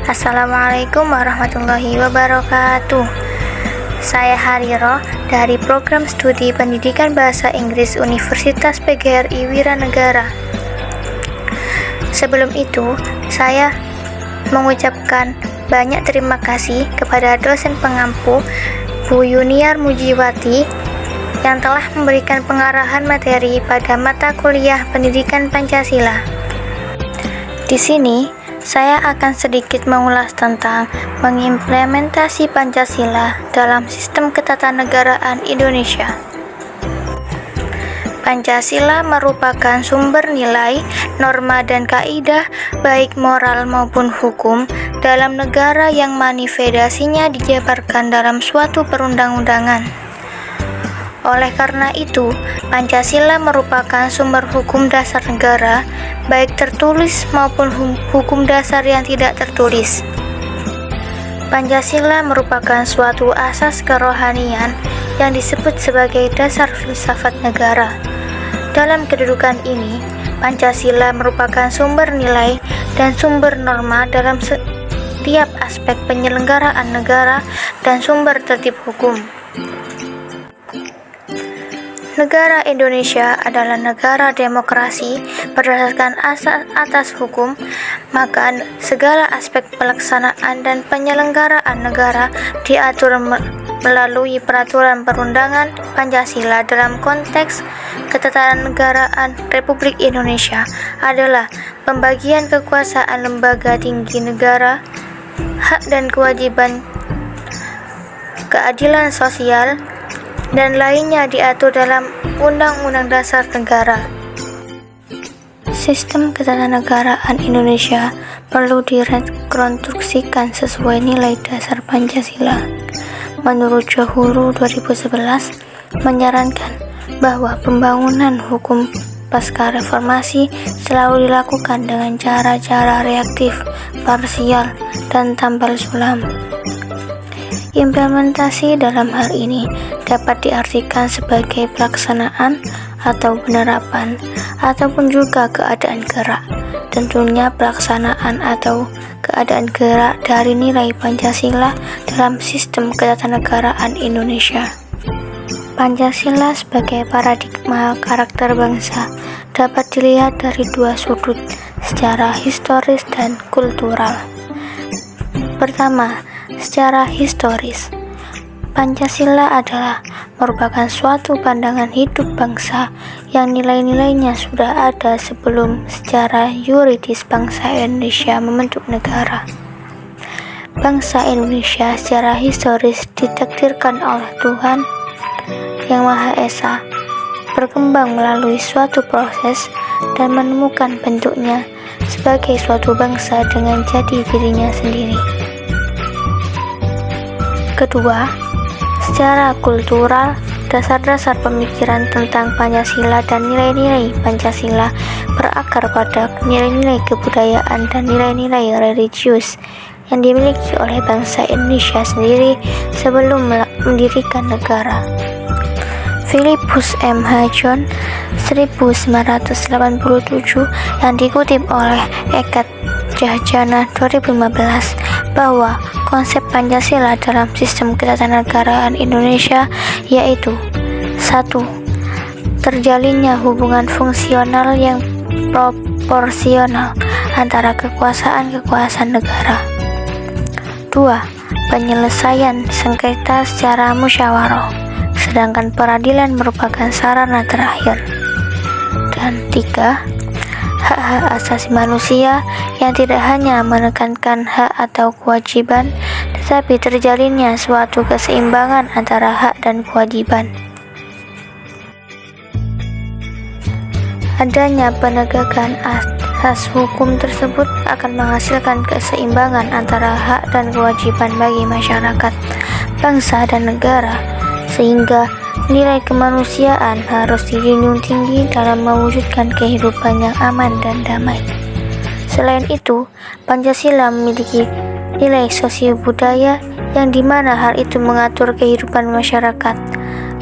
Assalamualaikum warahmatullahi wabarakatuh. Saya Hariro dari Program Studi Pendidikan Bahasa Inggris Universitas PGRI Wiranegara. Sebelum itu, saya mengucapkan banyak terima kasih kepada dosen pengampu Bu Yuniar Mujiwati yang telah memberikan pengarahan materi pada mata kuliah Pendidikan Pancasila. Di sini, saya akan sedikit mengulas tentang mengimplementasi Pancasila dalam sistem ketatanegaraan Indonesia. Pancasila merupakan sumber nilai, norma, dan kaidah baik moral maupun hukum dalam negara yang manifestasinya dijabarkan dalam suatu perundang-undangan. Oleh karena itu, Pancasila merupakan sumber hukum dasar negara, baik tertulis maupun hukum dasar yang tidak tertulis. Pancasila merupakan suatu asas kerohanian yang disebut sebagai dasar filsafat negara. Dalam kedudukan ini, Pancasila merupakan sumber nilai dan sumber norma dalam setiap aspek penyelenggaraan negara dan sumber tertib hukum. Negara Indonesia adalah negara demokrasi berdasarkan asas atas hukum, maka segala aspek pelaksanaan dan penyelenggaraan negara diatur melalui peraturan perundangan Pancasila. Dalam konteks ketatanegaraan Republik Indonesia adalah pembagian kekuasaan lembaga tinggi negara, hak dan kewajiban, keadilan sosial, dan lainnya diatur dalam Undang-Undang Dasar Negara. Sistem ketatanegaraan Indonesia perlu direkonstruksikan sesuai nilai dasar Pancasila. Menurut Johuru 2011 menyarankan bahwa pembangunan hukum pasca reformasi selalu dilakukan dengan cara-cara reaktif, parsial, dan tambal sulam. Implementasi dalam hal ini dapat diartikan sebagai pelaksanaan atau penerapan, ataupun juga keadaan gerak. Tentunya pelaksanaan atau keadaan gerak dari nilai Pancasila dalam sistem ketatanegaraan Indonesia. Pancasila sebagai paradigma karakter bangsa dapat dilihat dari dua sudut, secara historis dan kultural. Pertama, secara historis, Pancasila adalah merupakan suatu pandangan hidup bangsa yang nilai-nilainya sudah ada sebelum secara yuridis bangsa Indonesia membentuk negara. Bangsa Indonesia secara historis ditakdirkan oleh Tuhan Yang Maha Esa, berkembang melalui suatu proses dan menemukan bentuknya sebagai suatu bangsa dengan jati dirinya sendiri. Kedua, secara kultural, dasar-dasar pemikiran tentang Pancasila dan nilai-nilai Pancasila berakar pada nilai-nilai kebudayaan dan nilai-nilai religius yang dimiliki oleh bangsa Indonesia sendiri sebelum mendirikan negara. Philippus M. H. John 1987 yang dikutip oleh Eka Jahjana 2015 bahwa konsep Pancasila dalam sistem ketatanegaraan Indonesia yaitu 1. Terjalinnya hubungan fungsional yang proporsional antara kekuasaan negara. 2. Penyelesaian sengketa secara musyawarah, sedangkan peradilan merupakan sarana terakhir. Dan 3. Hak-hak asasi manusia yang tidak hanya menekankan hak atau kewajiban, tetapi terjalinnya suatu keseimbangan antara hak dan kewajiban. Adanya penegakan asas hukum tersebut akan menghasilkan keseimbangan antara hak dan kewajiban bagi masyarakat, bangsa, dan negara, sehingga nilai kemanusiaan harus dijunjung tinggi dalam mewujudkan kehidupan yang aman dan damai. Selain itu, Pancasila memiliki nilai sosio-budaya yang dimana hal itu mengatur kehidupan masyarakat,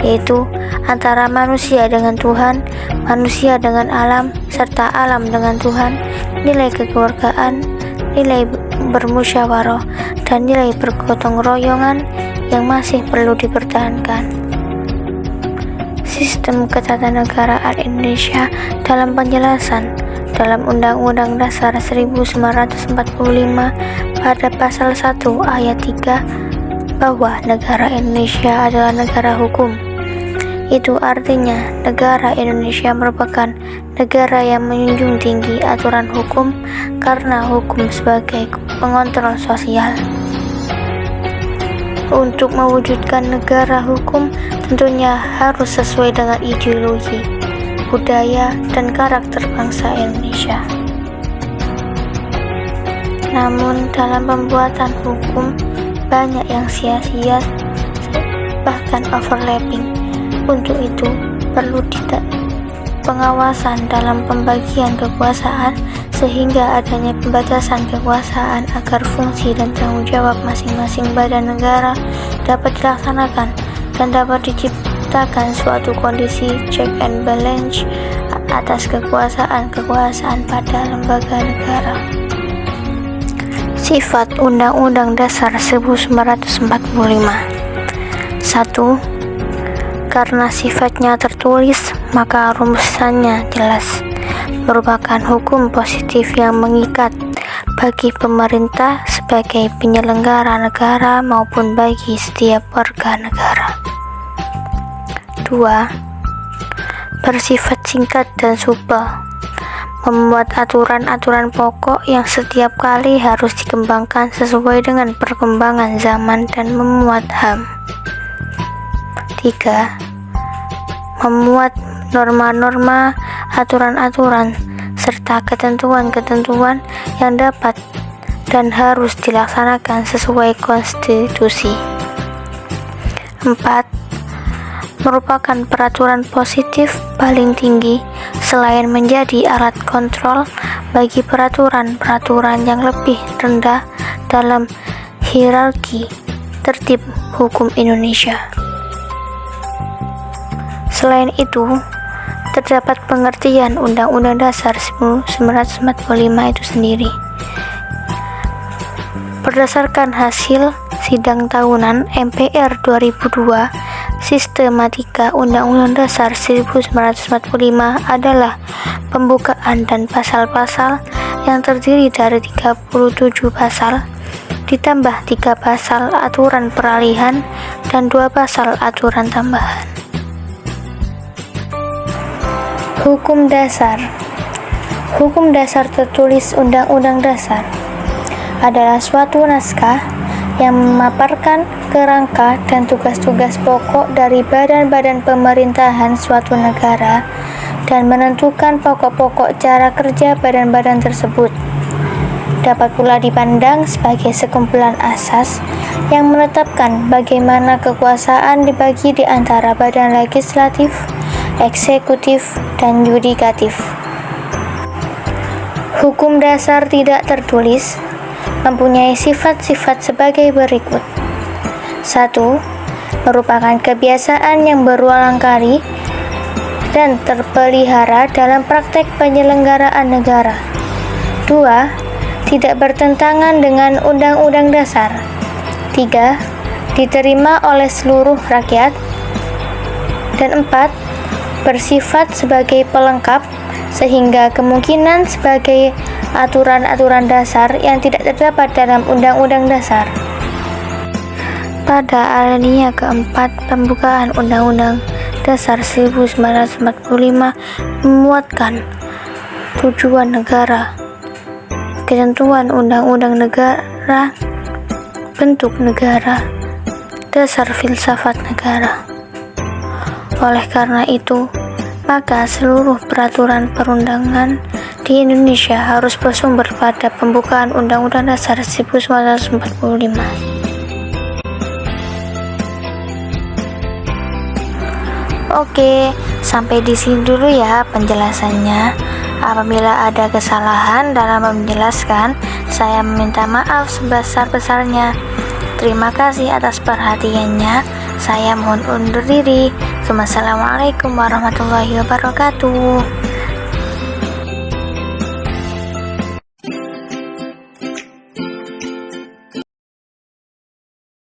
yaitu antara manusia dengan Tuhan, manusia dengan alam, serta alam dengan Tuhan, nilai kekeluargaan, nilai bermusyawarah dan nilai bergotong royongan yang masih perlu dipertahankan. Sistem ketatanegaraan Indonesia dalam penjelasan dalam Undang-Undang Dasar 1945 pada pasal 1 ayat 3 bahwa negara Indonesia adalah negara hukum. Itu artinya negara Indonesia merupakan negara yang menjunjung tinggi aturan hukum karena hukum sebagai pengontrol sosial. Untuk mewujudkan negara hukum tentunya harus sesuai dengan ideologi, budaya, dan karakter bangsa Indonesia. Namun dalam pembuatan hukum banyak yang sia-sia bahkan overlapping. Untuk itu perlu pengawasan dalam pembagian kekuasaan sehingga adanya pembatasan kekuasaan agar fungsi dan tanggung jawab masing-masing badan negara dapat dilaksanakan dan dapat diciptakan suatu kondisi check and balance atas kekuasaan pada lembaga negara. Sifat Undang-Undang Dasar 1945. 1. Karena sifatnya tertulis, maka rumusannya jelas, merupakan hukum positif yang mengikat bagi pemerintah sebagai penyelenggara negara maupun bagi setiap warga negara. 2. Bersifat singkat dan supel, memuat aturan-aturan pokok yang setiap kali harus dikembangkan sesuai dengan perkembangan zaman dan memuat HAM. 3. Memuat norma-norma, aturan-aturan, serta ketentuan-ketentuan yang dapat dan harus dilaksanakan sesuai konstitusi. 4. Merupakan peraturan positif paling tinggi selain menjadi alat kontrol bagi peraturan-peraturan yang lebih rendah dalam hierarki tertib hukum Indonesia. Selain itu, terdapat pengertian Undang-Undang Dasar 1945 itu sendiri. Berdasarkan hasil sidang tahunan MPR 2002, sistematika Undang-Undang Dasar 1945 adalah pembukaan dan pasal-pasal yang terdiri dari 37 pasal, ditambah 3 pasal aturan peralihan dan 2 pasal aturan tambahan. Hukum Dasar. Hukum Dasar tertulis Undang-Undang Dasar adalah suatu naskah yang memaparkan kerangka dan tugas-tugas pokok dari badan-badan pemerintahan suatu negara dan menentukan pokok-pokok cara kerja badan-badan tersebut. Dapat pula dipandang sebagai sekumpulan asas yang menetapkan bagaimana kekuasaan dibagi di antara badan legislatif, eksekutif, dan yudikatif. Hukum dasar tidak tertulis mempunyai sifat-sifat sebagai berikut. 1. Merupakan kebiasaan yang berulang kali dan terpelihara dalam praktek penyelenggaraan negara. 2. Tidak bertentangan dengan Undang-Undang Dasar. 3. Diterima oleh seluruh rakyat. Dan 4. Bersifat sebagai pelengkap sehingga kemungkinan sebagai aturan-aturan dasar yang tidak terdapat dalam Undang-Undang Dasar. Pada alinea keempat, pembukaan Undang-Undang Dasar 1945 memuatkan tujuan negara, ketentuan undang-undang negara, bentuk negara, dasar filsafat negara. Oleh karena itu, maka seluruh peraturan perundangan di Indonesia harus bersumber pada pembukaan Undang-Undang Dasar 1945. Oke, sampai di sini dulu ya penjelasannya. Apabila ada kesalahan dalam menjelaskan, saya meminta maaf sebesar-besarnya. Terima kasih atas perhatiannya. Saya mohon undur diri. Wassalamualaikum warahmatullahi wabarakatuh.